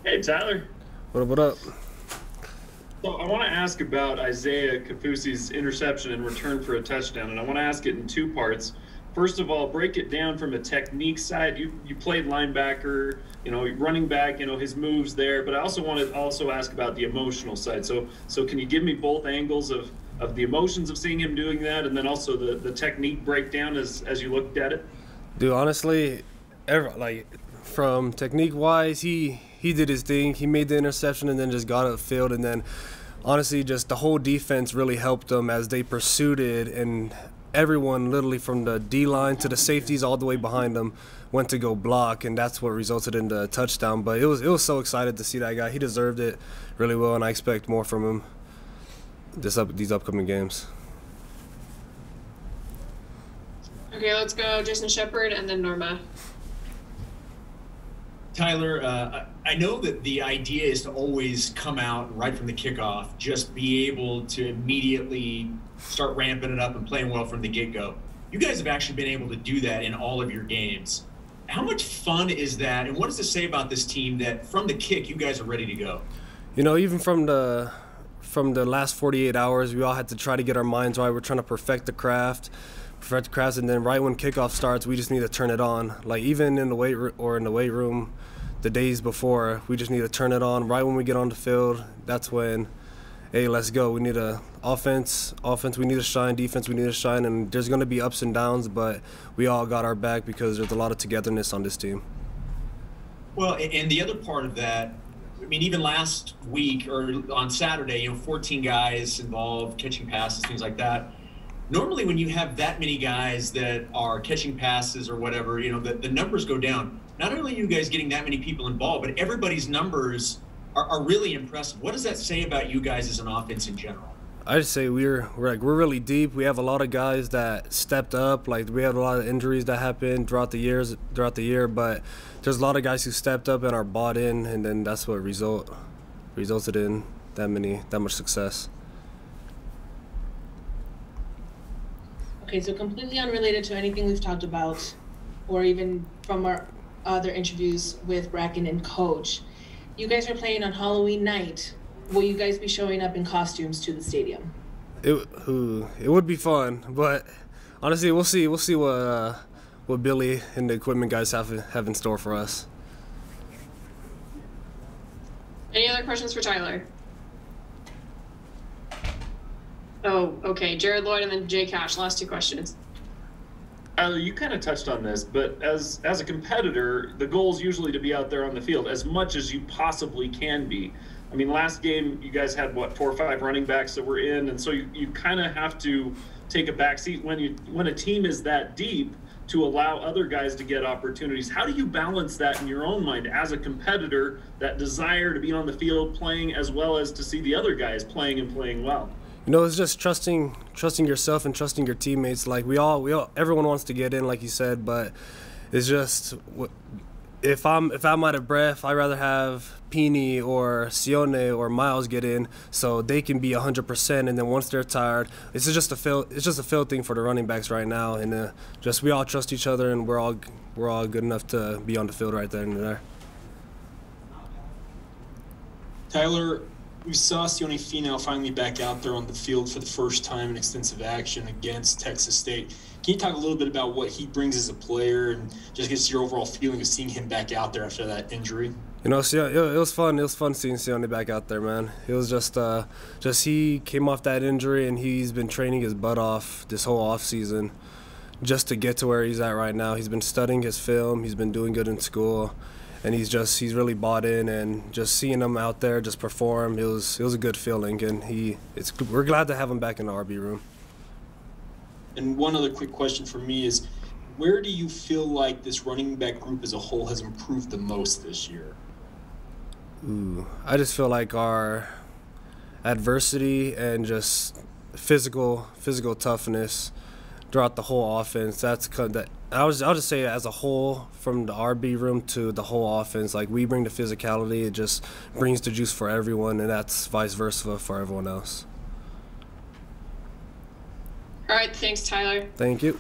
Hey, Tyler. What up? So I want to ask about Isaiah Kafusi's interception in return for a touchdown, and I want to ask it in two parts. First of all, break it down from a technique side. You played linebacker, running back, his moves there, but I also want to also ask about the emotional side. So can you give me both angles of the emotions of seeing him doing that, and then also the technique breakdown as you looked at it? Dude, honestly, from technique wise, he did his thing. He made the interception and then just got upfield, and then honestly, just the whole defense really helped them as they pursued it, and everyone, literally from the D line to the safeties all the way behind them, went to go block, and that's what resulted in the touchdown. But it was so excited to see that guy. He deserved it really well, and I expect more from him these upcoming games. Okay, let's go Jason Shepard and then Norma. Tyler, I know that the idea is to always come out right from the kickoff, just be able to immediately start ramping it up and playing well from the get-go. You guys have actually been able to do that in all of your games. How much fun is that, and what does it say about this team that from the kick you guys are ready to go? Even from the last 48 hours, we all had to try to get our minds right. We're trying to perfect the craft, and then right when kickoff starts, we just need to turn it on. Like even in the weight room, the days before, we just need to turn it on. Right when we get on the field, that's when, hey, let's go. We need a offense. We need to shine. Defense, we need to shine. And there's going to be ups and downs, but we all got our back because there's a lot of togetherness on this team. Well, and the other part of that, I mean, even last week or on Saturday, 14 guys involved, catching passes, things like that. Normally when you have that many guys that are catching passes or whatever, the numbers go down. Not only are you guys getting that many people involved, but everybody's numbers are really impressive. What does that say about you guys as an offense in general? I just say we're really deep. We have a lot of guys that stepped up. Like we had a lot of injuries that happened throughout the year, but there's a lot of guys who stepped up and are bought in, and then that's what resulted in that much success. Okay, so completely unrelated to anything we've talked about, or even from our other interviews with Bracken and Coach, you guys are playing on Halloween night. Will you guys be showing up in costumes to the stadium? It would be fun, but honestly, we'll see. We'll see what Billy and the equipment guys have in store for us. Any other questions for Tyler? Oh, okay. Jared Lloyd and then Jay Cash. Last two questions. Tyler, you kind of touched on this, but as a competitor, the goal is usually to be out there on the field as much as you possibly can be. I mean, last game you guys had 4 or 5 running backs that were in, and so you kind of have to take a back seat when a team is that deep to allow other guys to get opportunities. How do you balance that in your own mind as a competitor, that desire to be on the field playing as well as to see the other guys playing and playing well? It's just trusting yourself and trusting your teammates. Like everyone wants to get in, like you said, but it's just if I'm out of breath, I'd rather have Pini or Sione or Miles get in so they can be 100%, and then once they're tired, it's just a field thing for the running backs right now, and we all trust each other, and we're all good enough to be on the field right there and there. Tyler, we saw Sione Finau finally back out there on the field for the first time in extensive action against Texas State. Can you talk a little bit about what he brings as a player and just get your overall feeling of seeing him back out there after that injury? It was fun. It was fun seeing Sione back out there, man. It was just he came off that injury, and he's been training his butt off this whole off season just to get to where he's at right now. He's been studying his film. He's been doing good in school. And he's really bought in, and just seeing him out there just perform, it was a good feeling, and we're glad to have him back in the RB room. And one other quick question for me is, where do you feel like this running back group as a whole has improved the most this year? I just feel like our adversity and just physical toughness throughout the whole offense. I'll just say as a whole, from the RB room to the whole offense, like we bring the physicality, it just brings the juice for everyone, and that's vice versa for everyone else. All right, thanks, Tyler. Thank you.